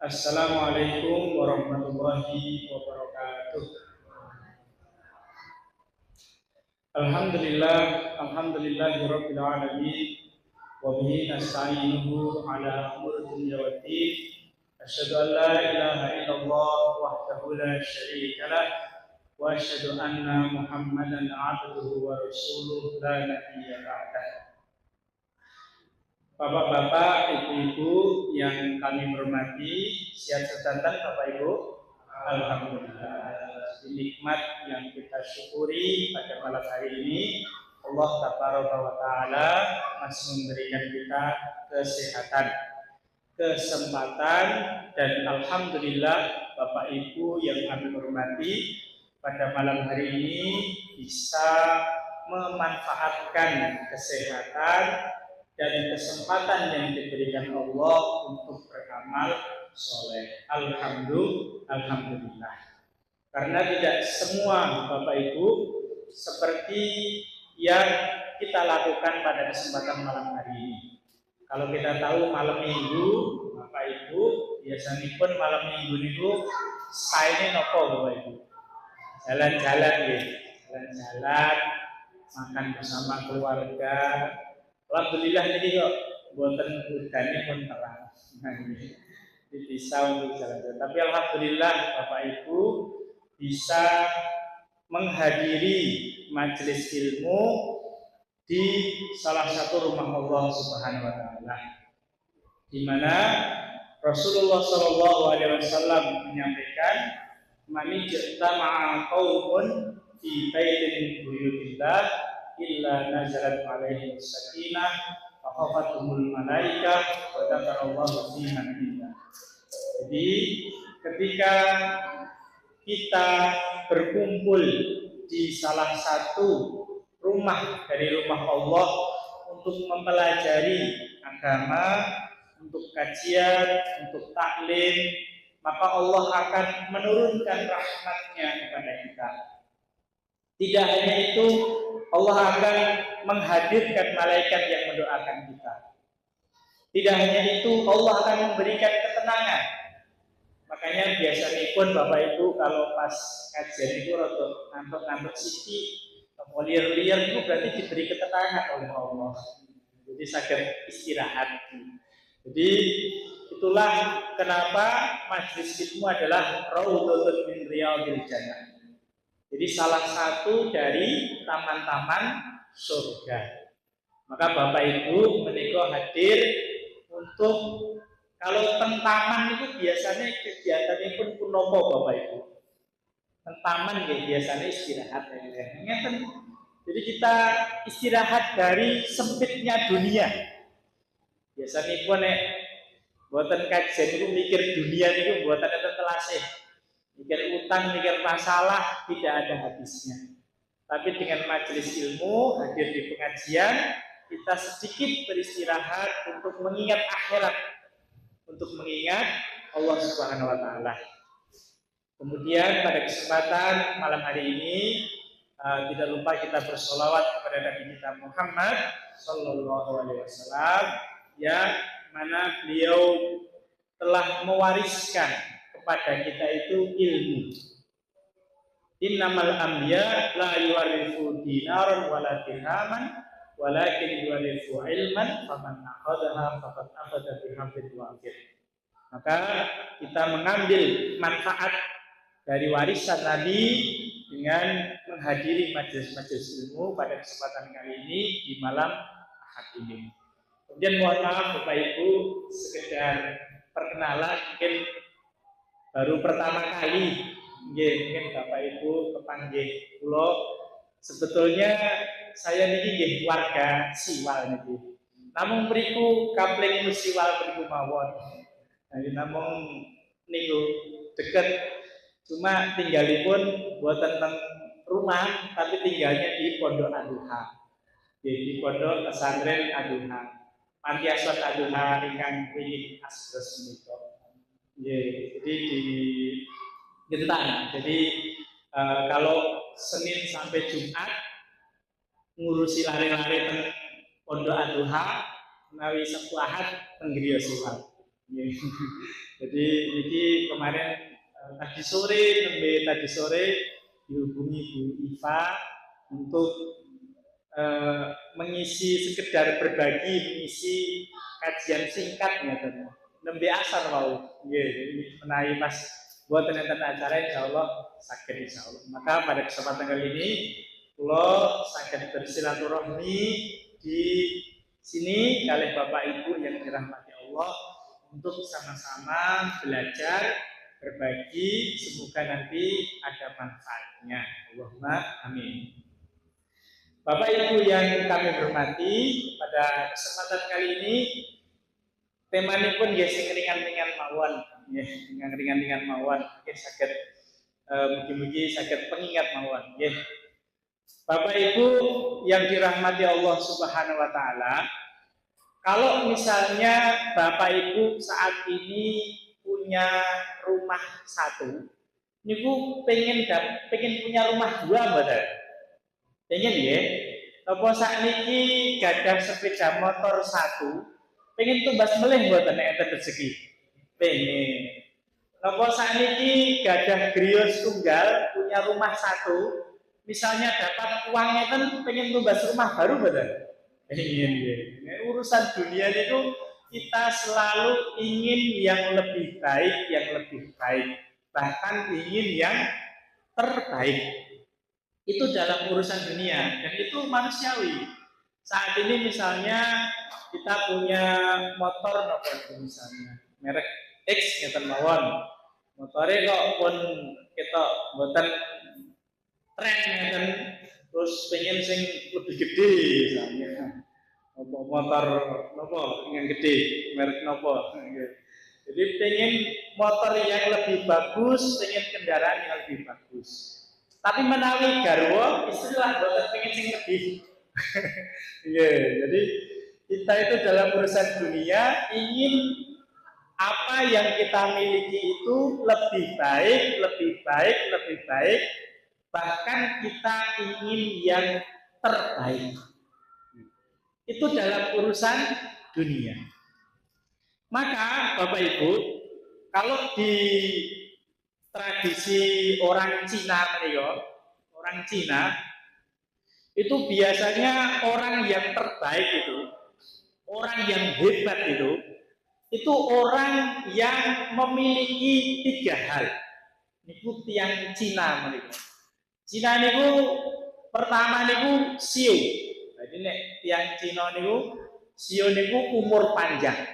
Assalamualaikum warahmatullahi wabarakatuh. Alhamdulillahirabbil alamin wa bihi nasta'inuhu ala umuri dunya waddin. Asyhadu an la ilaha illallah wahdahu la syarika lah wa asyhadu anna Muhammadan 'abduhu wa rasuluhu la nabiyya ba'dah. Bapak-bapak, ibu-ibu yang kami hormati, siap sedanten Bapak Ibu. Alhamdulillah, nikmat yang kita syukuri pada malam hari ini, Allah Tabaraka wa Ta'ala masih memberikan kita kesehatan, kesempatan, dan Alhamdulillah Bapak Ibu yang kami hormati, pada malam hari ini bisa memanfaatkan kesehatan dan kesempatan yang diberikan Allah untuk beramal soleh. Alhamdulillah. Karena tidak semua Bapak Ibu seperti yang kita lakukan pada kesempatan malam hari ini. Kalau kita tahu malam minggu, Bapak Ibu biasanya pun malam minggu itu saya nopo Bapak Ibu. Jalan-jalan gitu, jalan-jalan, makan bersama keluarga. Alhamdulillah ini kok buatan hujannya pun terang. Bisa untuk jalan-jalan. Tapi alhamdulillah Bapak Ibu bisa menghadiri majelis ilmu di salah satu rumah Allah Subhanahu wa taala. Di mana Rasulullah sallallahu alaihi wasallam menyampaikan, "Man ijtama'a qaumun fi baitin min buyutillah illa nazalat alaihi sakinah wa khafatumul malaikah wa dzakarallahu fi man indah." Jadi ketika kita berkumpul di salah satu rumah dari rumah Allah untuk mempelajari agama, untuk kajian, untuk taklim, maka Allah akan menurunkan rahmatnya kepada kita. Tidak hanya itu, Allah akan menghadirkan malaikat yang mendoakan kita. Tidak hanya itu, Allah akan memberikan ketenangan. Makanya biasanya pun Bapak Ibu kalau pas kajian itu rotok ngantuk-ngantuk siki, liar-liar itu berarti diberi ketenangan oleh Allah. Jadi sakit istirahat. Jadi itulah kenapa majelis ilmu adalah raudhatun min riyadil jannah. Jadi salah satu dari taman-taman surga. Maka Bapak Ibu menika hadir untuk, kalau taman itu biasanya kegiatannya pun nopo Bapak Ibu. Taman ya biasanya istirahat ya. Jadi kita istirahat dari sempitnya dunia. Biasanya pun buatan kajian itu mikir dunia itu buatan itu telasih. Mikir utang, mikir masalah, tidak ada habisnya. Tapi dengan majelis ilmu, hadir di pengajian, kita sedikit beristirahat untuk mengingat akhirat, untuk mengingat Allah Subhanahu wa Ta'ala. Kemudian pada kesempatan malam hari ini, tidak lupa kita bersolawat kepada Nabi kita Muhammad Sallallahu Alaihi Wasallam, yang mana beliau telah mewariskan kepada kita itu ilmu. Innamal anbiya la yuwarithu dinaran wala dirhaman walakin yuwarithu ilman faman akhadha faqad akhadha bihaqqin waqid. Maka kita mengambil manfaat dari warisan Nabi dengan menghadiri majelis-majelis ilmu pada kesempatan kali ini di malam Ahad ini. Kemudian mohon maaf Bapak Ibu, sekedar perkenalan, mungkin baru pertama kali mungkin Bapak Ibu kepanggih kula. Sebetulnya saya niki warga Siwal niki. Namun mriku kapling Siwal mriku mawon. Jadi namun niku deket, cuma tinggalipun buatan teng rumah, tapi tinggalnya di Pondok Aduha. Di Pondok Pesantren Aduha. Panti Asuhan Aduha ingkang wingi asres menika. Jadi di Gentan. Jadi kalau Senin sampai Jumat ngurusi lari-lari teng Pondok Aduha, menawi Sabtu Ahad teng Griya Siwal. Nggih. Jadi ini kemarin tadi sore dihubungi Bu Iva untuk sekedar berbagi mengisi kajian singkat ya teman. Nembe asar mau. Nggih, jadi menawi pas buat enten acara insyaallah saged insyaallah. Maka pada kesempatan kali ini kula saged bersilaturahmi di sini kali Bapak Ibu yang dirahmati Allah untuk sama-sama belajar, berbagi, semoga nanti ada manfaatnya. Allahumma amin. Bapak Ibu yang kami hormati, pada kesempatan kali ini temanya pun ya ringan-ringan mawon, ya ringan-ringan mawon, ya sakit mugi-mugi sakit pengingat mawon, ya. Bapak Ibu yang dirahmati Allah Subhanahu Wa Taala, kalau misalnya Bapak Ibu saat ini punya rumah satu, niku pengen punya rumah dua, betul? Pengen ya? Apa saat ini gadah sepeda motor satu, pengen tumbas melih mboten nek enten rezeki. Pengen. Apa saat ini gadah griya tunggal, punya rumah satu, misalnya dapat uangnya kan pengen tumbas rumah baru betul? Pengen ya. Urusan dunia itu kita selalu ingin yang lebih baik, bahkan ingin yang terbaik. Itu dalam urusan dunia dan itu manusiawi. Saat ini misalnya kita punya motor misalnya merek X ngeten mawon. Motore kok pun kita mboten tren ngeten terus pengen sing lebih gede misalnya. Motor nopo yang gede, merek nopo. Jadi pengen motor yang lebih bagus, pengen kendaraan yang lebih bagus. Tapi menawi garwa istilah boten pengen sing lebih. Jadi kita itu dalam urusan dunia ingin apa yang kita miliki itu lebih baik, bahkan kita ingin yang terbaik. Itu dalam urusan dunia. Maka Bapak Ibu, kalau di tradisi orang Cina itu biasanya orang yang terbaik orang yang hebat itu orang yang memiliki 3 hal. Niku tiang Cina mereka. Cina niku pertama niku sio. Jadi nek tiang Cina niku sio niku umur panjang.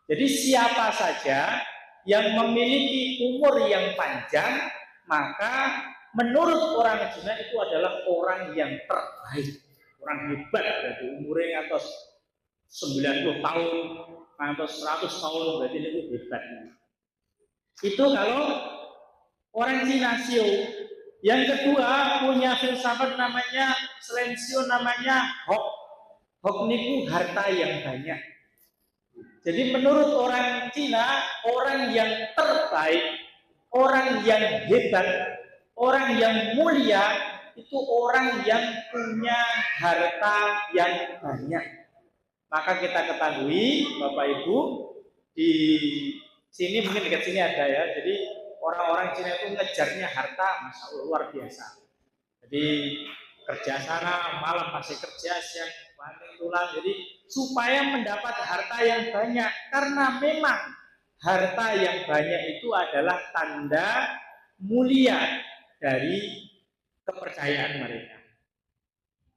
Jadi siapa saja yang memiliki umur yang panjang, maka menurut orang Cina itu adalah orang yang terbaik, orang hebat. Berarti umurnya atas 90 tahun, atas 100 tahun, berarti itu hebat. Itu kalau orang Cina sio. Yang kedua punya filsafat namanya Silencio, namanya Hok. Hok niku harta yang banyak. Jadi menurut orang Cina, orang yang terbaik, orang yang hebat, orang yang mulia, itu orang yang punya harta yang banyak. Maka kita ketahui, Bapak Ibu, di sini mungkin dekat sini ada ya. Jadi orang-orang Cina itu ngejarnya harta, masya Allah luar biasa. Jadi kerja sana, malam masih kerja, siang banting tulang. Jadi supaya mendapat harta yang banyak, karena memang harta yang banyak itu adalah tanda mulia dari kepercayaan mereka.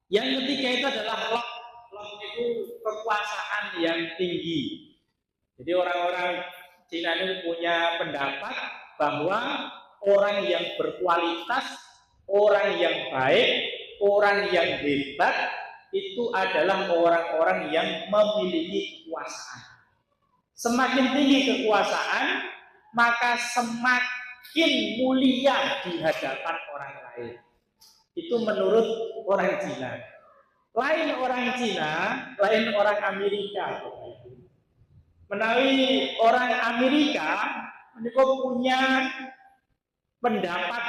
Yang ketiga itu adalah lok itu kekuasaan yang tinggi. Jadi orang-orang Cina ini punya pendapat bahwa orang yang berkualitas, orang yang baik, orang yang hebat itu adalah orang-orang yang memiliki kekuasaan. Semakin tinggi kekuasaan, maka semakin mulia di hadapan orang lain. Itu menurut orang Cina. Lain orang Cina, lain orang Amerika. Menawi orang Amerika, mereka punya pendapat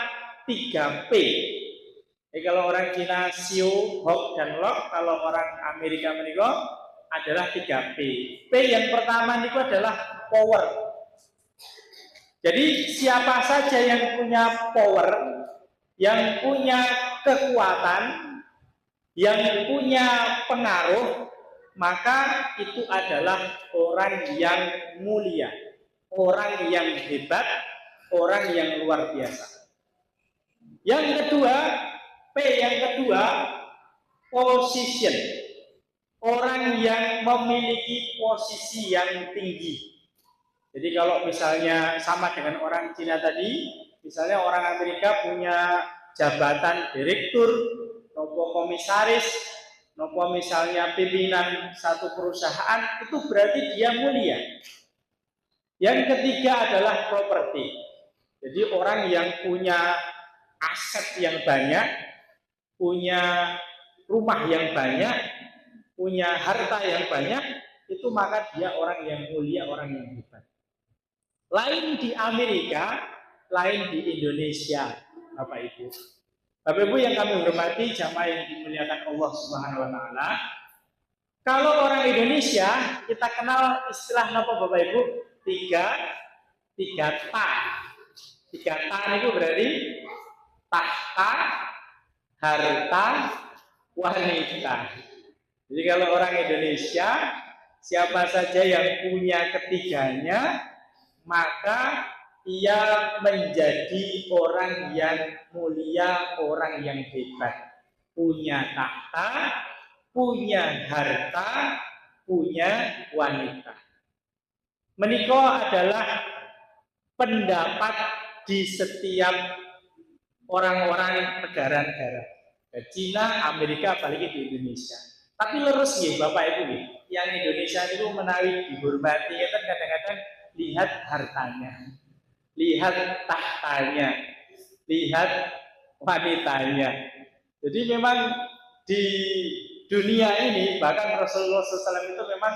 3P. Jadi kalau orang Cina Sio, Hok, dan Lok, kalau orang Amerika mereka adalah 3 P. P yang pertama itu adalah power. Jadi siapa saja yang punya power, yang punya kekuatan, yang punya pengaruh, maka itu adalah orang yang mulia, orang yang hebat, orang yang luar biasa. Yang kedua, P yang kedua, position. Orang yang memiliki posisi yang tinggi. Jadi kalau misalnya sama dengan orang Cina tadi, misalnya orang Amerika punya jabatan direktur, nopo komisaris, nopo misalnya pimpinan satu perusahaan, itu berarti dia mulia. Yang ketiga adalah properti. Jadi orang yang punya aset yang banyak, punya rumah yang banyak, punya harta yang banyak, itu maka dia orang yang mulia, orang yang hebat. Lain di Amerika, lain di Indonesia, Bapak Ibu. Bapak Ibu yang kami hormati, jamaah yang dimuliakan Allah Subhanahu wa taala. Kalau orang Indonesia, kita kenal istilah apa Bapak Ibu? Tiga ta. 3 ta itu berarti tahta, harta, wanita. Jadi kalau orang Indonesia, siapa saja yang punya ketiganya, maka ia menjadi orang yang mulia, orang yang hebat. Punya tahta, punya harta, punya wanita. Menikah adalah pendapat di setiap orang-orang negara-negara. Cina, Amerika, apalagi di Indonesia. Tapi lurus nih Bapak Ibu nih, yang Indonesia itu menawi dihormati, ya kan kadang-kadang lihat hartanya, lihat tahtanya, lihat wanitanya. Jadi memang di dunia ini bahkan Rasulullah SAW itu memang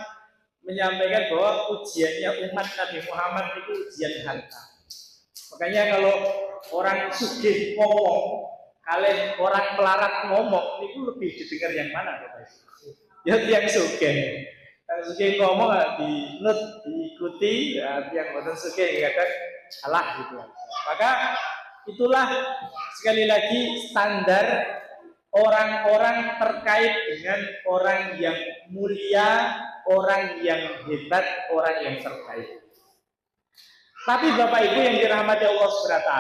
menyampaikan bahwa ujiannya umat Nabi Muhammad itu ujian harta. Makanya kalau orang sugih ngomong, kalian orang melarat ngomong, itu lebih didengar yang mana Bapak? Ya yang sugih. Yang sugih ngomong dinut, diikuti, ya yang boten sugih kadang salah gitu. Maka itulah sekali lagi standar orang-orang terkait dengan orang yang mulia, orang yang hebat, orang yang terbaik. Tapi Bapak Ibu yang dirahmati Allah SWT,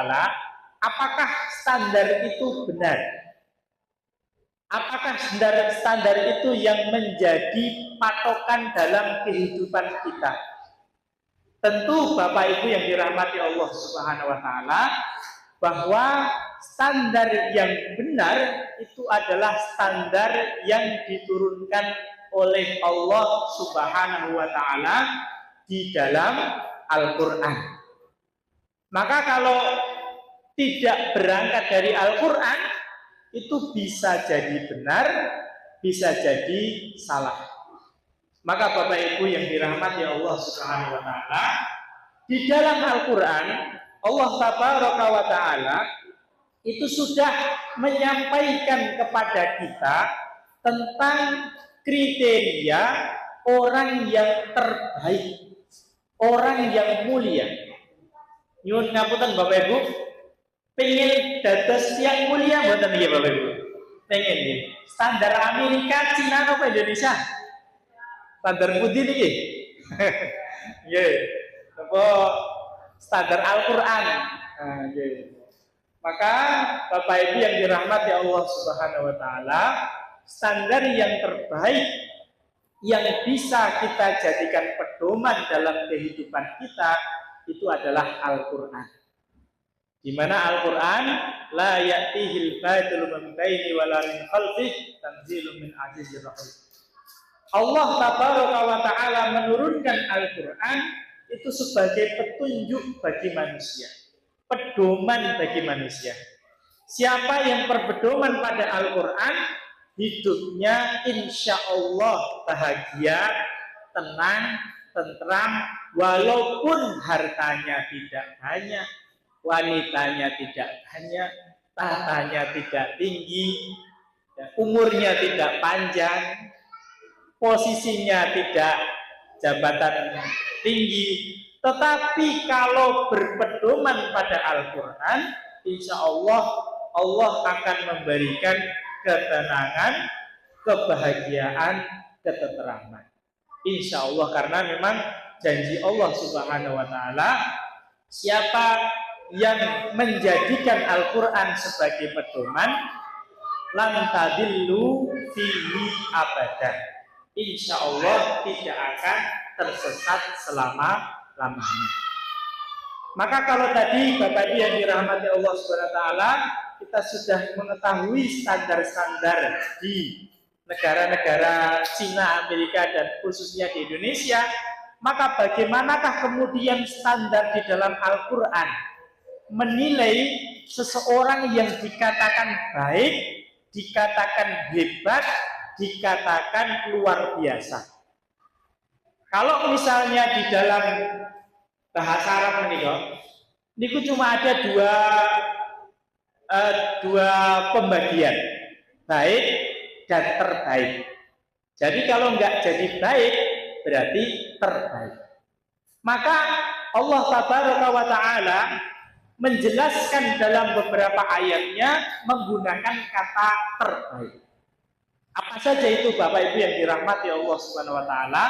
apakah standar itu benar? Apakah standar itu yang menjadi patokan dalam kehidupan kita? Tentu Bapak Ibu yang dirahmati Allah Subhanahu wa taala, bahwa standar yang benar itu adalah standar yang diturunkan oleh Allah Subhanahu wa taala di dalam Al-Qur'an. Maka kalau tidak berangkat dari Al-Qur'an, itu bisa jadi benar, bisa jadi salah. Maka Bapak Ibu yang dirahmati Allah Subhanahu wa taala, di dalam Al-Qur'an Allah Tabaraka wa taala itu sudah menyampaikan kepada kita tentang kriteria orang yang terbaik, orang yang mulia. Nyuwun ngapunten Bapak Ibu, pengen dados yang mulia mboten nggih Bapak Ibu? Pengen nggih. Standar Amerika, Cina apa Indonesia? Standar putih niki. Nggih. Apa standar Al-Qur'an. Nah, nggih. Maka Bapak Ibu yang dirahmati Allah Subhanahu wa taala, standar yang terbaik yang bisa kita jadikan pedoman dalam kehidupan kita itu adalah Al-Qur'an. Di mana Al-Qur'an la ya'tihil batilu min baini wala min khalfihi tanzilun min azizir rahim. Allah Tabaraka wa taala menurunkan Al-Qur'an itu sebagai petunjuk bagi manusia, pedoman bagi manusia. Siapa yang berpedoman pada Al-Qur'an, hidupnya insya Allah bahagia, tenang, tentram, walaupun hartanya tidak banyak, wanitanya tidak banyak, tahtanya tidak tinggi, umurnya tidak panjang. posisinya tidak jabatan tinggi, tetapi kalau berpedoman pada Al-Quran, insya Allah Allah akan memberikan ketenangan, kebahagiaan, ketenteraman. Insya Allah, karena memang janji Allah Subhanahu wa Ta'ala, siapa yang menjadikan Al-Quran sebagai pedoman, lan tadillu fihi abadan, insya Allah tidak akan tersesat selama-lamanya. Maka kalau tadi Bapak Ibu yang dirahmati Allah Subhanahu wa Ta'ala, kita sudah mengetahui standar-standar di negara-negara Cina, Amerika, dan khususnya di Indonesia, maka bagaimanakah kemudian standar di dalam Al-Quran menilai seseorang yang dikatakan baik, dikatakan hebat, dikatakan luar biasa? Kalau misalnya di dalam bahasa Arab ini cuma ada dua pembagian, baik dan terbaik. Jadi kalau nggak jadi baik, berarti terbaik. Maka Allah Tabaraka wa Ta'ala menjelaskan dalam beberapa ayatnya menggunakan kata terbaik. Apa saja itu Bapak Ibu yang dirahmati Allah Subhanahu wa Ta'ala?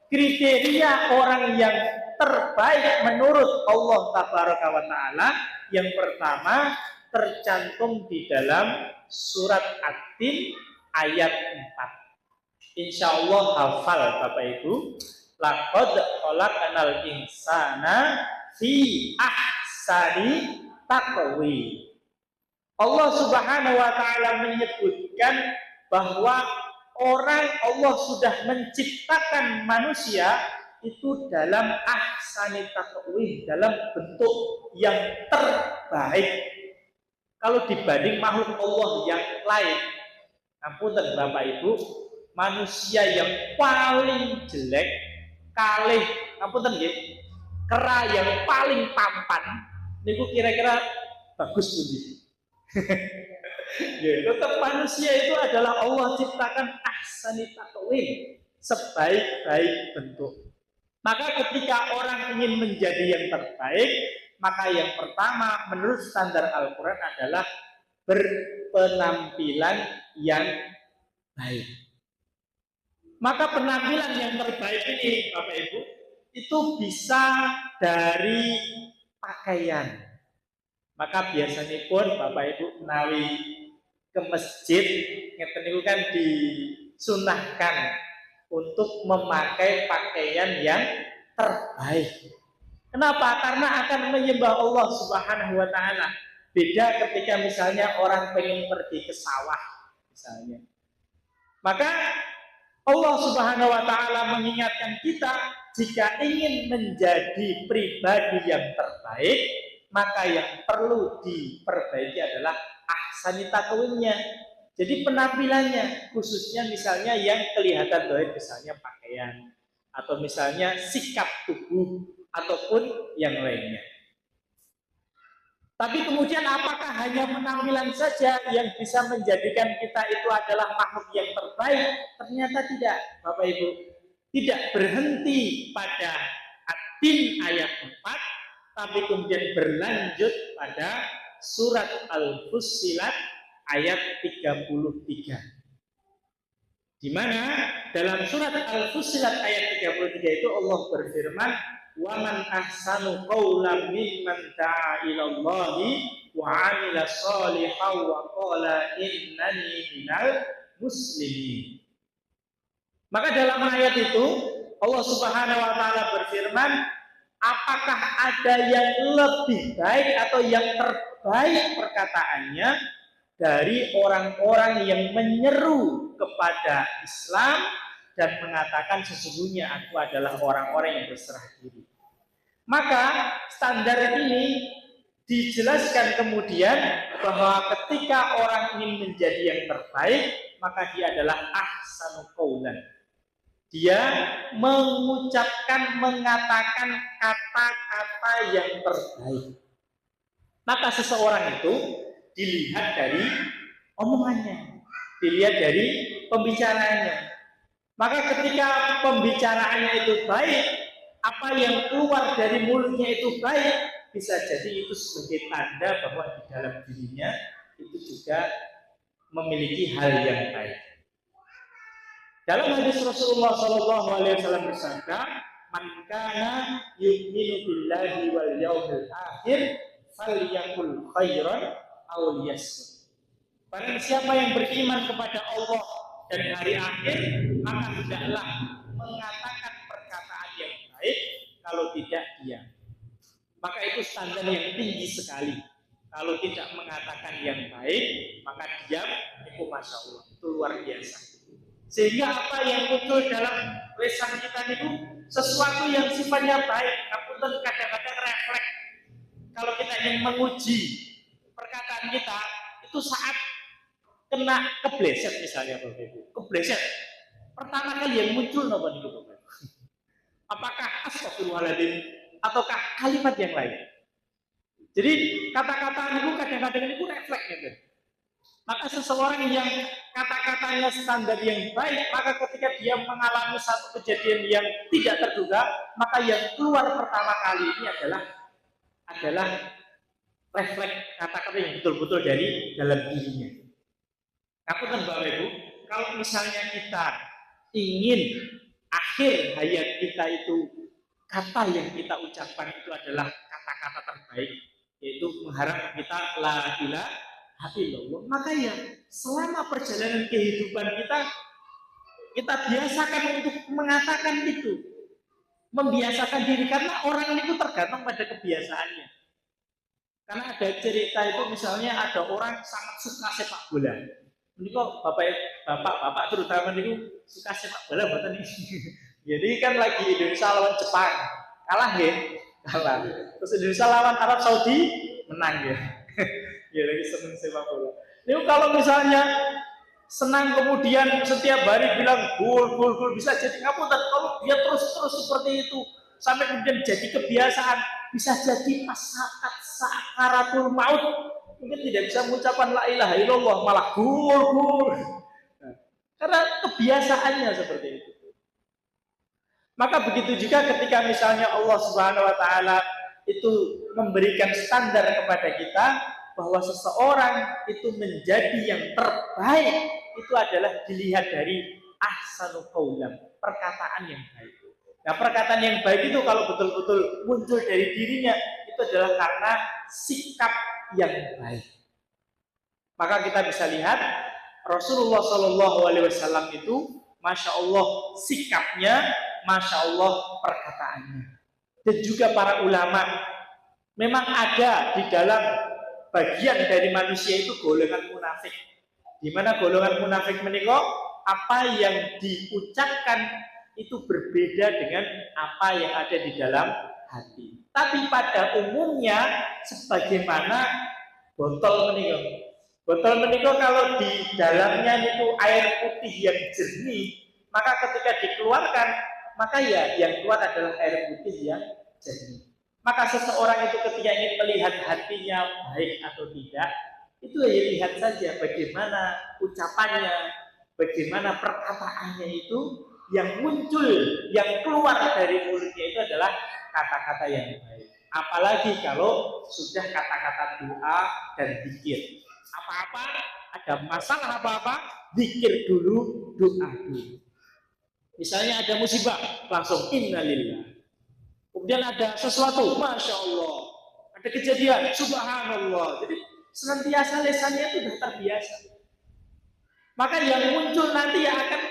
Kriteria orang yang terbaik menurut Allah Tabaraka wa Ta'ala, yang pertama tercantum di dalam surat At-Tin ayat 4. Insya Allah hafal Bapak Ibu. Laqad khalaqnal insana fi ahsani taqwim. Allah Subhanahu wa Ta'ala menyebutkan bahwa Allah sudah menciptakan manusia itu dalam ahsani taqwim, dalam bentuk yang terbaik. Kalau dibanding makhluk Allah yang lain, ampunten Bapak Ibu, manusia yang paling jelek, kalih, ampunten nggih, kera yang paling tampan, niku kira-kira bagus pundi? Ya, tetap manusia itu adalah Allah ciptakan ahsani taqwim, sebaik-baik bentuk. Maka ketika orang ingin menjadi yang terbaik, maka yang pertama menurut standar Al-Quran adalah berpenampilan yang baik. Maka penampilan yang terbaik ini Bapak Ibu itu bisa dari pakaian. Maka biasanya pun Bapak Ibu menawi ke masjid, ngeten niku kan disunahkan untuk memakai pakaian yang terbaik. Kenapa? Karena akan menyembah Allah Subhanahu wa Ta'ala. Beda ketika misalnya orang pengen pergi ke sawah misalnya. Maka Allah Subhanahu wa Ta'ala mengingatkan kita, jika ingin menjadi pribadi yang terbaik, maka yang perlu diperbaiki adalah ahsani taqwimnya. Jadi penampilannya, khususnya misalnya yang kelihatan dohir, misalnya pakaian, atau misalnya sikap tubuh, ataupun yang lainnya. Tapi kemudian apakah hanya penampilan saja yang bisa menjadikan kita itu adalah makhluk yang terbaik? Ternyata tidak, Bapak Ibu. Tidak berhenti pada At-Tin ayat 4, tapi kemudian berlanjut pada surat Al-Fussilat ayat 33. Di mana dalam surat Al-Fussilat ayat 33 itu Allah berfirman, "Wa man ahsanu qawlan mimman da'a ila Allahi wa 'amila shalihan wa qala innani minal muslimin." Maka dalam ayat itu Allah Subhanahu wa Ta'ala berfirman, apakah ada yang lebih baik atau yang terbaik perkataannya dari orang-orang yang menyeru kepada Islam dan mengatakan sesungguhnya aku adalah orang-orang yang berserah diri. Maka standar ini dijelaskan kemudian bahwa ketika orang ingin menjadi yang terbaik, maka dia adalah ahsanu qaulan. Dia mengucapkan, mengatakan kata-kata yang terbaik. Maka seseorang itu dilihat dari omongannya, dilihat dari pembicaraannya. Maka ketika pembicaraannya itu baik, apa yang keluar dari mulutnya itu baik, bisa jadi itu sebagai tanda bahwa di dalam dirinya itu juga memiliki hal yang baik. Dalam hadis Rasulullah Shallallahu Alaihi Wasallam bersabda, "Man kana yu'minu billahi wal yaumil akhir, falyakul khairan aw liyasmut." Barang siapa yang beriman kepada Allah dan hari akhir, maka hendaklah mengatakan perkataan yang baik, kalau tidak diam. Maka itu standar yang tinggi sekali. Kalau tidak mengatakan yang baik, maka diam, itu masya Allah, itu luar biasa. Sehingga apa yang muncul dalam lisan kita itu sesuatu yang sifatnya baik, namun kadang-kadang refleks. Kalau kita ingin menguji perkataan kita, itu saat kena kebleset misalnya, Bapak Ibu, kebleset. Pertama kali yang muncul apa nih, Bapak Ibu? Apakah astagfirullahaladzim ataukah kalimat yang lain? Jadi kata-kata itu kadang-kadang itu refleks gitu. Maka seseorang yang kata-katanya standar yang baik, maka ketika dia mengalami satu kejadian yang tidak terduga, maka yang keluar pertama kali ini adalah refleks kata-kata yang betul-betul dari dalam dirinya. Aku kan Bapak Ibu, kalau misalnya kita ingin akhir hayat kita itu kata yang kita ucapkan itu adalah kata-kata terbaik, yaitu mengharap kita la ilaha illallah, maka ya selama perjalanan kehidupan kita biasakan untuk mengatakan itu, membiasakan diri, karena orang itu tergantung pada kebiasaannya. Karena ada cerita itu, misalnya ada orang sangat suka sepak bola. Ini kok bapak terutama itu suka sepak bola buatan ini. Jadi kan lagi Indonesia lawan Jepang, kalah. Terus Indonesia lawan Arab Saudi, menang ya. Ya lagi seneng sepak bola. Ini kalau misalnya senang kemudian setiap hari bilang gol bisa jadi ngapunten. Kalau dia terus seperti itu sampai kemudian jadi kebiasaan, bisa jadi pas saat sakaratul maut mungkin tidak bisa mengucapkan la ilaha illallah, malah gol. Nah, karena kebiasaannya seperti itu. Maka begitu juga ketika misalnya Allah Subhanahu wa taala itu memberikan standar kepada kita bahwa seseorang itu menjadi yang terbaik, itu adalah dilihat dari ahsanu qaulan, perkataan yang baik. Nah, perkataan yang baik itu kalau betul-betul muncul dari dirinya, itu adalah karena sikap yang baik. Maka kita bisa lihat Rasulullah Shallallahu Alaihi Wasallam itu, masya Allah sikapnya, masya Allah perkataannya. Dan juga para ulama, memang ada di dalam bagian dari manusia itu golongan munafik. Di mana golongan munafik menikah, apa yang diucapkan itu berbeda dengan apa yang ada di dalam hati. Tapi pada umumnya sebagaimana botol menikah kalau di dalamnya itu air putih yang jernih, maka ketika dikeluarkan, maka ya yang keluar adalah air putih yang jernih. Maka seseorang itu ketika ingin melihat hatinya baik atau tidak, itu ya lihat saja bagaimana ucapannya, bagaimana perkataannya itu, yang muncul, yang keluar dari mulutnya itu adalah kata-kata yang baik. Apalagi kalau sudah kata-kata doa dan zikir. Apa-apa, ada masalah apa-apa, zikir dulu, doa dulu. Misalnya ada musibah, langsung innalillah. Kemudian ada sesuatu, masya Allah, ada kejadian, subhanallah. Jadi senantiasa lesannya itu sudah terbiasa. Maka yang muncul nanti yang akan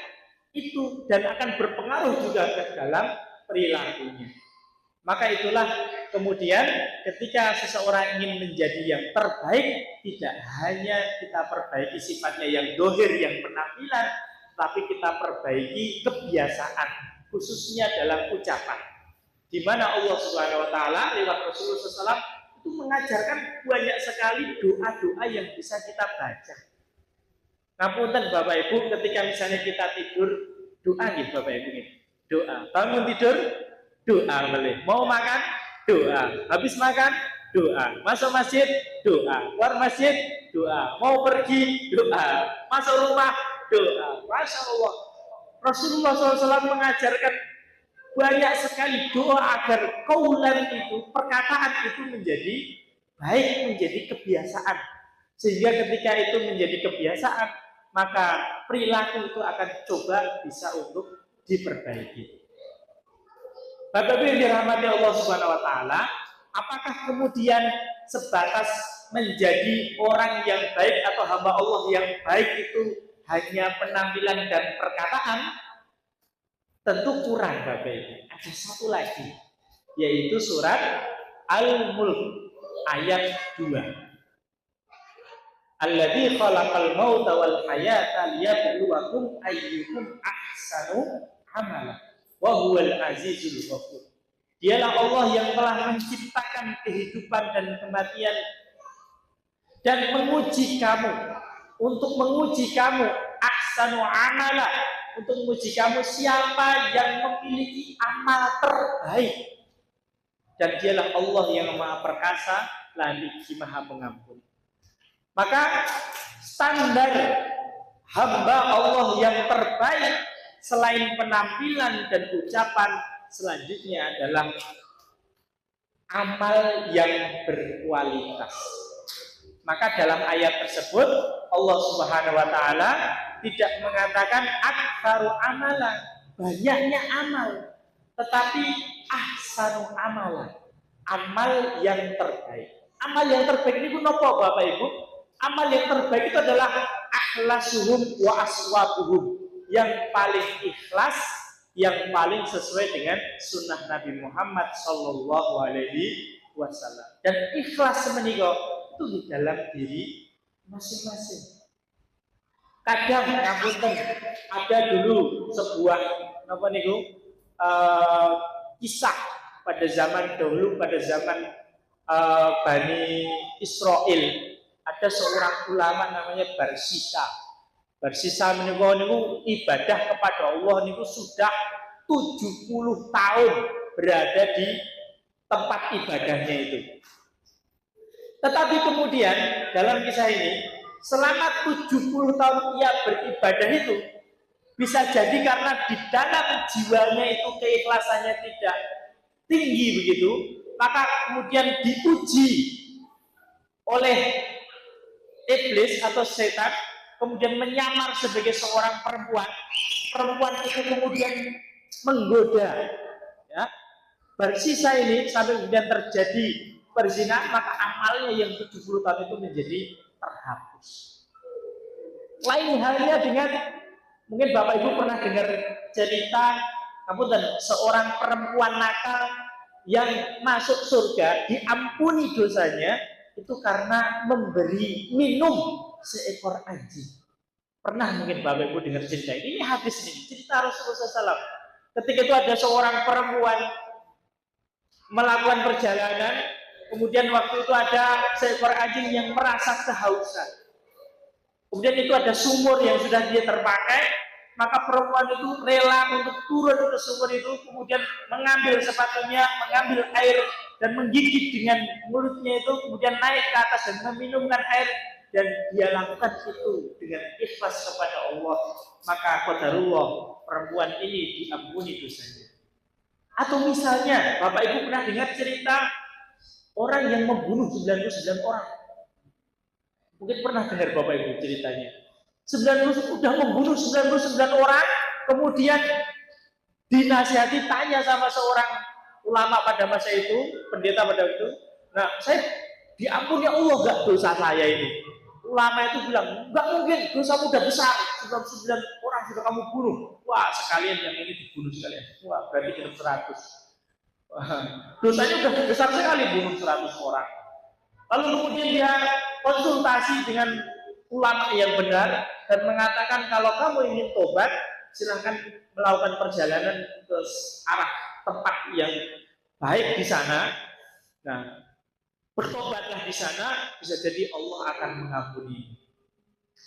itu dan akan berpengaruh juga ke dalam perilakunya. Maka itulah kemudian ketika seseorang ingin menjadi yang terbaik, tidak hanya kita perbaiki sifatnya yang dohir, yang penampilan, tapi kita perbaiki kebiasaan, khususnya dalam ucapan. Di mana Allah Subhanahu wa taala lewat Rasulullah SAW itu mengajarkan banyak sekali doa-doa yang bisa kita baca. Ngapunten Bapak Ibu, ketika misalnya kita tidur, doa gitu Bapak Ibu ini. Doa. Bangun tidur, doa boleh. Mau makan, doa. Habis makan, doa. Masuk masjid, doa. Keluar masjid, doa. Mau pergi, doa. Masuk rumah, doa. Masya Allah. Rasulullah SAW mengajarkan banyak sekali doa agar kaulan itu, perkataan itu menjadi baik, menjadi kebiasaan. Sehingga ketika itu menjadi kebiasaan, maka perilaku itu akan coba bisa untuk diperbaiki. Bapak Ibu yang dirahmati Allah Subhanahu wa taala, apakah kemudian sebatas menjadi orang yang baik atau hamba Allah yang baik itu hanya penampilan dan perkataan? Tentu kurang, Bapak Ibu. Ada satu lagi, yaitu surat Al-Mulk ayat 2. Alladzi khalaqal mauta wal hayata liyabluwakum ayyukum ahsanu amala wa huwal azizul ghafur. Dialah Allah yang telah menciptakan kehidupan dan kematian dan menguji kamu, untuk menguji kamu ahsanu amala, untuk menguji kamu siapa yang memiliki amal terbaik. Dan dialah Allah yang Maha Perkasa lagi Maha Pengampun. Maka standar hamba Allah yang terbaik selain penampilan dan ucapan selanjutnya adalah amal yang berkualitas. Maka dalam ayat tersebut Allah Subhanahu wa taala tidak mengatakan aktsaru amalan, banyaknya amal, tetapi ahsanu amalan, amal yang terbaik. Amal yang terbaik itu apa, Bapak Ibu? Amal yang terbaik itu adalah akhlasuhum wa aswabuhum, yang paling ikhlas, yang paling sesuai dengan sunnah Nabi Muhammad Sallallahu Alaihi Wasallam. Dan ikhlas menika itu di dalam diri masing-masing. Kadang ngapunten, ada dulu sebuah apa niku kisah pada zaman dahulu, pada zaman Bani Israel. Ada seorang ulama namanya Barsisa. Barsisa niku ibadah kepada Allah niku sudah 70 tahun berada di tempat ibadahnya itu. Tetapi kemudian dalam kisah ini, selama 70 tahun ia beribadah itu, bisa jadi karena di dalam jiwanya itu keikhlasannya tidak tinggi begitu, maka kemudian diuji oleh iblis atau setan, kemudian menyamar sebagai seorang perempuan. Perempuan itu kemudian menggoda, ya. Barsisa ini sampai kemudian terjadi perzinahan, maka amalnya yang 70 tahun itu menjadi terhapus. Lain halnya dengan, mungkin Bapak Ibu pernah dengar cerita seorang perempuan nakal yang masuk surga diampuni dosanya itu karena memberi minum seekor anjing. Pernah mungkin Bapak Ibu dengar cerita ini? Ini hadis ini, cerita Rasulullah SAW. Ketika itu ada seorang perempuan melakukan perjalanan, kemudian waktu itu ada seekor anjing yang merasa kehausan. Kemudian itu ada sumur yang sudah dia terpakai, maka perempuan itu rela untuk turun ke sumur itu, kemudian mengambil sepatunya, mengambil air dan menggigit dengan mulutnya itu, kemudian naik ke atas dan meminumkan air, dan dia lakukan itu dengan ikhlas kepada Allah. Maka qadarullah, perempuan ini diampuni dosanya. Atau misalnya Bapak Ibu pernah dengar cerita orang yang membunuh 99 orang. Mungkin pernah dengar Bapak Ibu ceritanya. 90 sudah membunuh 99 orang, kemudian dinasihati, tanya sama seorang ulama pada masa itu, pendeta pada itu, nah saya diampuni Allah enggak dosa saya ini? Ulama itu bilang, enggak mungkin, dosamu udah besar, 99 orang sudah kamu bunuh. Wah, sekalian yang ini dibunuh sekalian. Wah, berarti hidup 100. Wah, dosanya udah besar sekali, bunuh 100 orang. Lalu kemudian dia konsultasi dengan ulama yang benar dan mengatakan, kalau kamu ingin tobat, silahkan melakukan perjalanan ke arah tempat yang baik di sana. Nah, bertobatlah di sana, bisa jadi Allah akan mengampuni.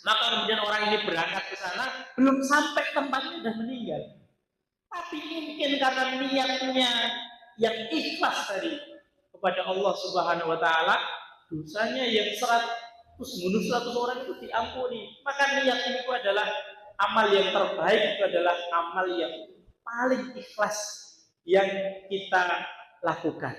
Maka kemudian orang ini berangkat ke sana, belum sampai tempatnya sudah meninggal. Tapi mungkin karena niatnya yang ikhlas tadi kepada Allah Subhanahu wa taala, dosanya yang 100 bunuh 100 orang itu diampuni. Maka niat ini adalah amal yang terbaik itu adalah amal yang paling ikhlas yang kita lakukan,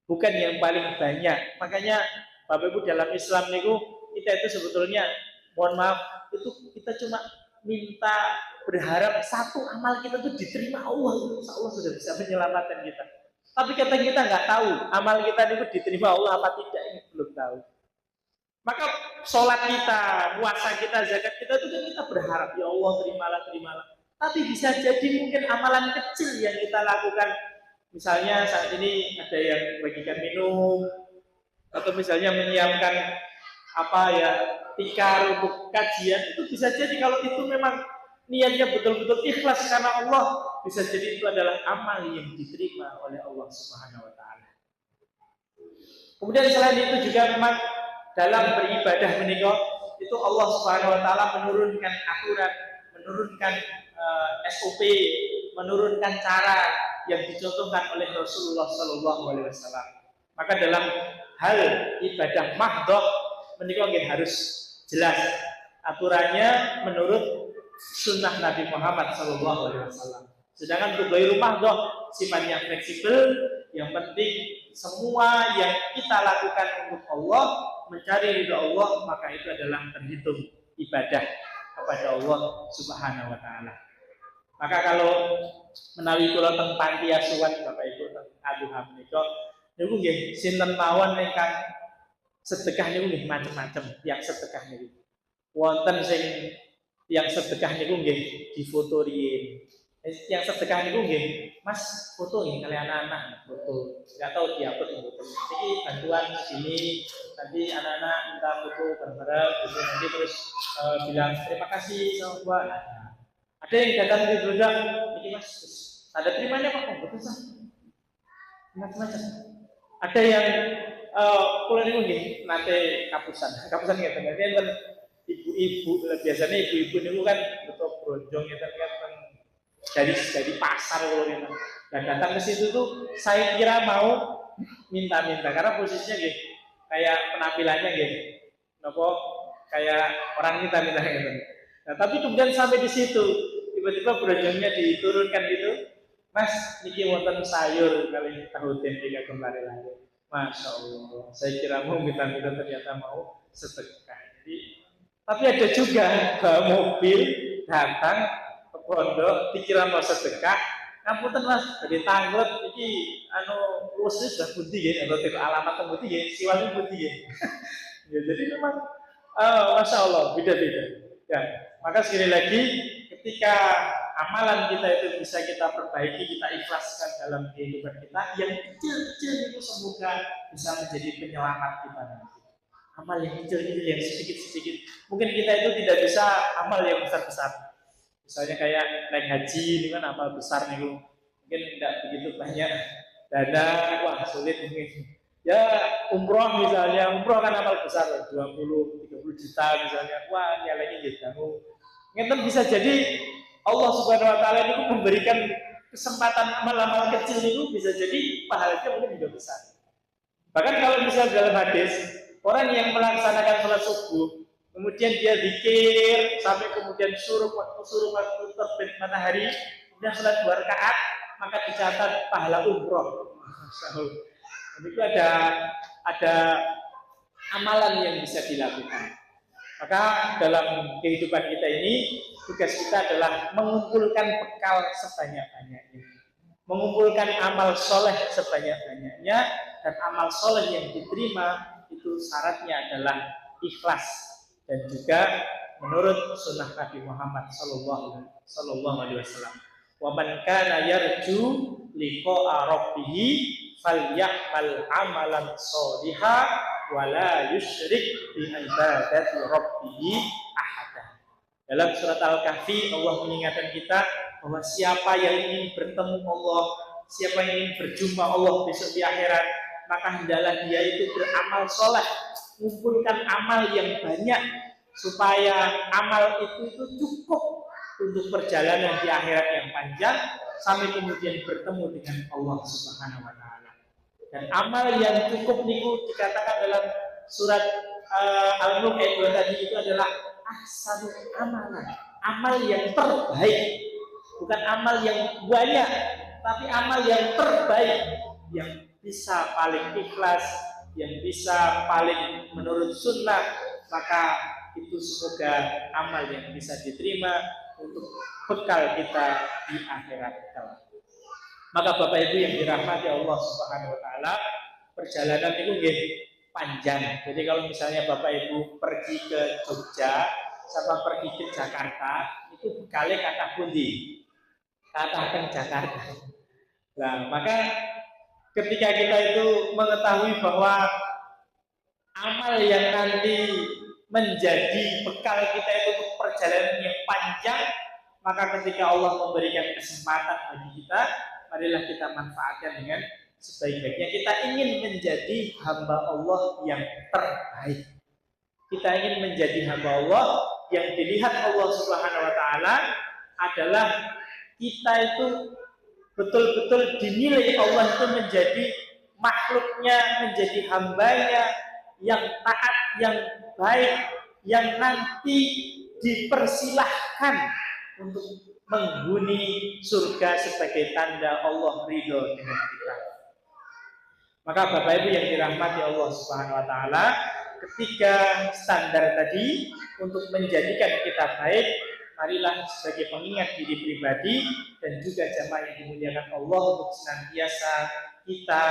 bukan yang paling banyak. Makanya Bapak Ibu dalam Islam niku kita itu sebetulnya, mohon maaf, itu kita cuma minta berharap satu amal kita itu diterima Allah, insya Allah sudah bisa menyelamatkan kita. Tapi kita nggak tahu amal kita itu diterima Allah apa tidak, ini belum tahu. Maka sholat kita, puasa kita, zakat kita itu kan kita berharap ya Allah terimalah, terimalah. Tapi bisa jadi mungkin amalan kecil yang kita lakukan, misalnya saat ini ada yang bagikan minum, atau misalnya menyiapkan apa ya, tikar untuk kajian, itu bisa jadi kalau itu memang niatnya betul-betul ikhlas karena Allah, bisa jadi itu adalah amal yang diterima oleh Allah Subhanahu wa taala. Kemudian selain itu juga memang dalam beribadah menikah itu Allah Subhanahu wa taala menurunkan aturan, menurunkan SOP, menurunkan cara yang dicontohkan oleh Rasulullah Sallallahu Alaihi Wasallam. Maka dalam hal ibadah mahdhah menikah harus jelas aturannya menurut sunnah Nabi Muhammad Sallallahu Alaihi Wasallam. Sedangkan untuk ghairu mahdhah sifatnya fleksibel, yang penting semua yang kita lakukan untuk Allah, mencari ridha Allah, maka itu adalah terhitung ibadah kepada Allah Subhanahu wa taala. Maka kalau menawi kula teng panti asuhan Bapak Ibu teng Aduham menika niku nggih sinten mawon ingkang sedekah niku nggih macam-macam, yang sedekah niku. Wonten sing yang sedekah niku nggih difoto riyin. Yang sedekah niku nggih, Mas foto nggih kali anak-anak foto. Enggak tahu diapot foto. Iki bantuan segini, nanti anak-anak minta foto bareng-bareng, gitu. Nanti terus bilang terima kasih sama Mbak. Ada yang datang di berudang, ini Mas, ada terimanya Pak, betul sah. Macam-macam. Ada yang pulang ini nggih, nanti kapusan ya ternyata ibu-ibu, biasanya ibu-ibu ini kan betul bronjong ya kan dari pasar kalau gitu. Dan datang ke situ tuh saya kira mau minta-minta karena posisinya gitu, kayak penampilannya gitu, nopo kayak orang minta-minta gitu. Nah, tapi kemudian sampai di situ tiba-tiba bronjongnya diturunkan gitu, Mas, niki wonten sayur kali tahu tempe kembali lagi. Masya Allah, saya kira mau minta-minta ternyata mau sedekah. Jadi, tapi ada juga bawa mobil datang ke pondok dikira mau sedekah, ngapunten Mas, dari Tangglet iki luwes sudah putih ya, atau tipe alamat putih ya, siwalnya putih ya. Ya jadi memang Masya Allah beda-beda. Ya, maka sekali lagi ketika amalan kita itu bisa kita perbaiki, kita ikhlaskan dalam kehidupan kita, yang kecil-kecil itu semoga bisa menjadi penyelamat kita nanti. Amal yang kecil-kecil, yang sedikit-sedikit, mungkin kita itu tidak bisa amal yang besar-besar. Misalnya kayak naik haji, ini kan amal besar nih, mungkin tidak begitu banyak dana, wah sulit mungkin. Ya umroh misalnya, umroh kan amal besar, 20-30 juta misalnya, wah nyalanya gitu. Ngeten bisa jadi Allah Subhanahu wa taala itu memberikan kesempatan amal-amal kecil itu bisa jadi pahalanya mungkin juga besar. Bahkan kalau misalnya dalam hadis, orang yang melaksanakan sholat subuh, kemudian dia zikir sampai kemudian suruh waktu terbit matahari, kemudian sholat 2 rakaat, maka dicatat pahala umroh. Itu ada amalan yang bisa dilakukan. Maka dalam kehidupan kita ini, tugas kita adalah mengumpulkan bekal sebanyak-banyaknya, mengumpulkan amal soleh sebanyak-banyaknya, dan amal soleh yang diterima itu syaratnya adalah ikhlas dan juga menurut sunnah Nabi Muhammad Sallallahu Alaihi Wasallam. Wa man kana yarju liqa'a rabbih falyamal amalan sholihan wala yusyrik bi ibadati rabbih ahada. Dalam surat Al-Kahfi Allah mengingatkan kita bahwa siapa yang ingin bertemu Allah, siapa yang ingin berjumpa Allah besok di akhirat, maka hendaklah dia itu beramal soleh, mengumpulkan amal yang banyak supaya amal itu cukup untuk perjalanan di akhirat yang panjang sampai kemudian bertemu dengan Allah Subhanahu wa taala. Dan amal yang cukup niku dikatakan dalam surat Al-Mulk ayat 2 tadi itu adalah ahsanul amalan. amal yang terbaik, bukan amal yang banyak, tapi amal yang terbaik, yang bisa paling ikhlas, yang bisa paling menurut sunnah, maka itu semoga amal yang bisa diterima untuk bekal kita di akhirat kelak. Maka Bapak Ibu yang dirahmati Allah Subhanahu wa taala, perjalanan itu panjang. Jadi kalau misalnya Bapak Ibu pergi ke Jogja sama pergi ke Jakarta, itu bekale kata pundi? Katakan Jakarta. Nah, maka ketika kita itu mengetahui bahwa amal yang nanti menjadi bekal kita itu untuk perjalanan yang panjang, maka ketika Allah memberikan kesempatan bagi kita, marilah kita manfaatkan dengan sebaik-baiknya. Kita ingin menjadi hamba Allah yang terbaik. Kita ingin menjadi hamba Allah yang dilihat Allah Subhanahu wa taala adalah kita itu betul-betul dinilai Allah itu menjadi makhluknya, menjadi hambanya yang taat, yang baik, yang nanti dipersilahkan untuk menghuni surga sebagai tanda Allah ridho dengan kita. Maka Bapak Ibu yang dirahmati Allah Subhanahu wa taala, ketiga standar tadi untuk menjadikan kita baik, marilah sebagai pengingat diri pribadi dan juga jamaah yang dimuliakan Allah untuk senantiasa kita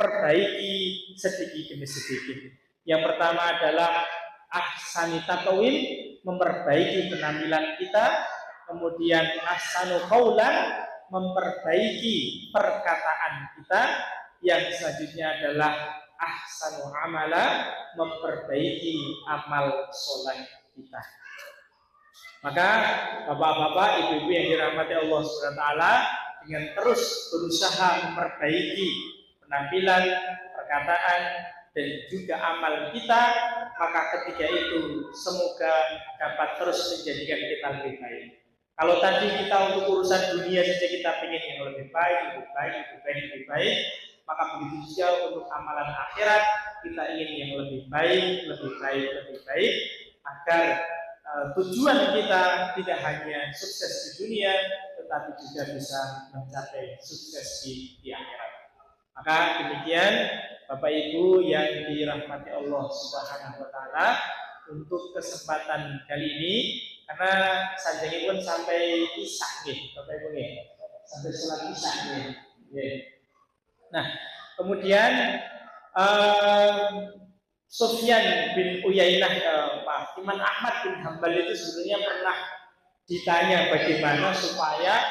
perbaiki sedikit demi sedikit. Yang pertama adalah ahsani taqwim, memperbaiki penampilan kita. Kemudian ahsanu qaulan, memperbaiki perkataan kita. Yang selanjutnya adalah ahsanu amala, memperbaiki amal soleh kita. Maka bapak-bapak, ibu-ibu yang dirahmati Allah SWT, dengan terus berusaha memperbaiki penampilan, perkataan, dan juga amal kita, maka ketika itu semoga dapat terus menjadikan kita lebih baik. Kalau tadi kita untuk urusan dunia saja kita ingin yang lebih baik, lebih baik, lebih baik, lebih baik, maka begitu juga untuk amalan akhirat kita ingin yang lebih baik, lebih baik, lebih baik, agar tujuan kita tidak hanya sukses di dunia, tetapi juga bisa mencapai sukses di akhirat. Maka demikian Bapak Ibu yang dirahmati Allah Subhanahu wa taala, untuk kesempatan kali ini, karena sanjang pun sampai isya nih, Bapak Ibu nih, sampai sholat isya nih. Nah, kemudian Sufyan bin Uyainah, Imam Ahmad bin Hambal itu sebetulnya pernah ditanya bagaimana supaya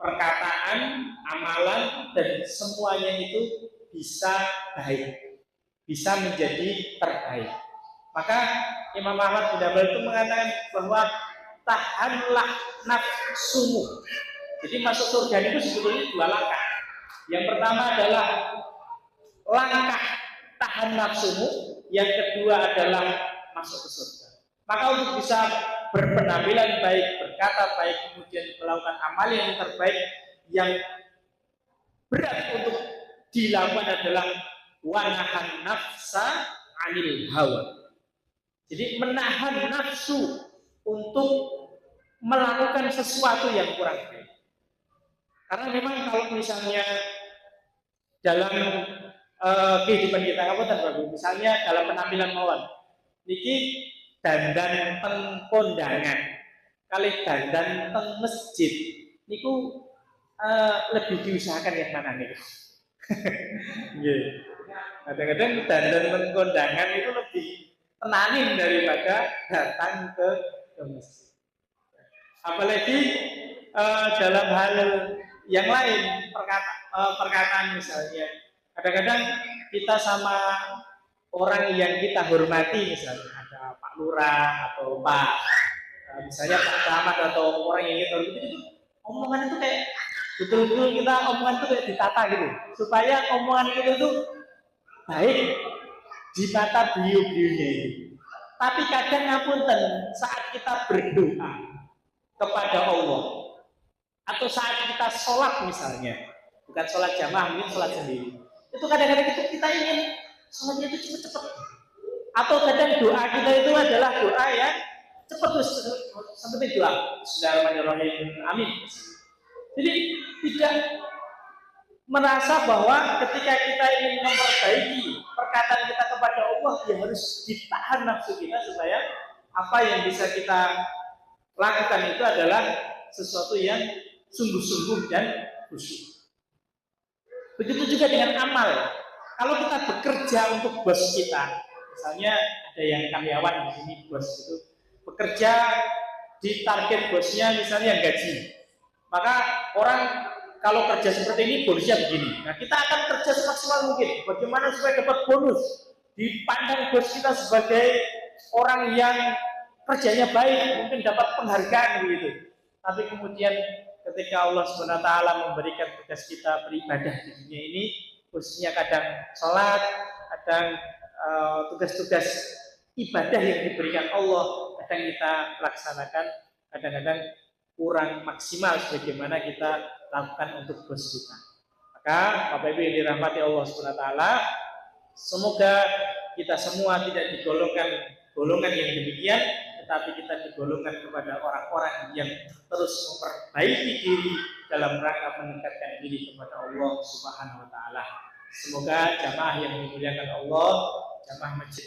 perkataan, amalan, dan semuanya itu bisa baik, bisa menjadi terbaik. Maka Imam Ahmad bin Hambal itu mengatakan bahwa tahanlah nafsumu. Jadi masuk surga itu sebetulnya dua langkah. Yang pertama adalah langkah tahan nafsumu, yang kedua adalah masuk ke surga. Maka untuk bisa berpenampilan baik, berkata baik, kemudian melakukan amal yang terbaik, yang berat untuk dilakukan adalah wanahan nafsa anil hawa. Jadi menahan nafsu untuk melakukan sesuatu yang kurang baik. Karena memang kalau misalnya dalam kehidupan kita, misalnya dalam penampilan mawon, niki dandan teng kondangan, kali dandan teng masjid, niku lebih diusahakan yang mana nih? Kadang-kadang dandan teng kondangan itu lebih tenanin daripada datang ke masjid. Apalagi dalam hal yang lain, perkataan misalnya, kadang-kadang kita sama orang yang kita hormati, misalnya ada Pak Lurah atau Pak misalnya Pak Camat atau orang yang kita hormati, itu omongan itu kayak betul-betul kita omongan itu kayak ditata gitu, supaya omongan kita itu baik di mata beliau-beliaunya itu. Tapi kadang ngapunten, saat kita berdoa kepada Allah atau saat kita sholat misalnya, bukan sholat jamaah, mungkin sholat sendiri, itu kadang-kadang kita ingin sholatnya itu cepet-cepet, atau kadang doa kita itu adalah doa yang cepat terus seperti doa. Bismillahirrahmanirrahim. Amin. Jadi tidak merasa bahwa ketika kita ingin memperbaiki perkataan kita kepada Allah, ya harus ditahan nafsu kita supaya apa yang bisa kita lakukan itu adalah sesuatu yang sungguh-sungguh dan khusyuk. Begitu juga dengan amal. Kalau kita bekerja untuk bos kita, misalnya ada yang karyawan di sini, bos itu bekerja di target bosnya misalnya gaji, maka orang kalau kerja seperti ini bonusnya begini. Nah, kita akan kerja semaksimal mungkin. Bagaimana supaya dapat bonus? Dipandang bos kita sebagai orang yang kerjanya baik, mungkin dapat penghargaan begitu. Tapi kemudian ketika Allah SWT memberikan tugas kita beribadah di dunia ini, khususnya kadang sholat, kadang tugas-tugas ibadah yang diberikan Allah, kadang kita laksanakan, kadang-kadang kurang maksimal sebagaimana kita lakukan untuk bos kita. Maka Bapak Ibu yang dirahmati Allah SWT, semoga kita semua tidak digolongkan golongan yang demikian, tetapi kita digolongkan kepada orang-orang yang terus memperbaiki diri dalam rangka meningkatkan diri kepada Allah Subhanahu wa taala. Semoga jamaah yang dimuliakan Allah, jamaah masjid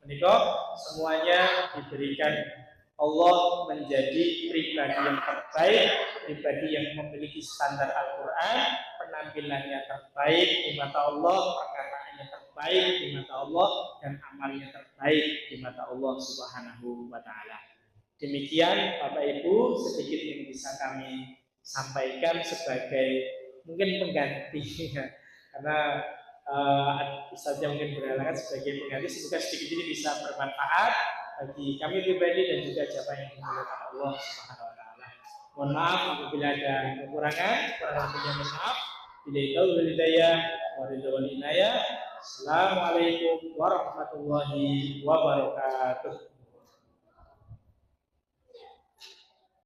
menika semuanya diberikan Allah menjadi pribadi yang terbaik, pribadi yang memiliki standar Al-Quran, penampilannya terbaik di mata Allah, perkataannya terbaik di mata Allah, dan amalnya terbaik di mata Allah Subhanahu wa Ta'ala. Demikian Bapak Ibu, sedikit yang bisa kami sampaikan sebagai mungkin pengganti, karena Ustaznya mungkin berhalangan sebagai pengganti. Semoga sedikit ini bisa bermanfaat bagi kami pribadi dan juga jamaah yang dimuliakan Allah Subhanahu wa taala. Mohon maaf apabila ada kekurangan, kurang lebihnya mohon maaf. Billahi hidayah wa ridwan inayah. Assalamualaikum warahmatullahi wabarakatuh.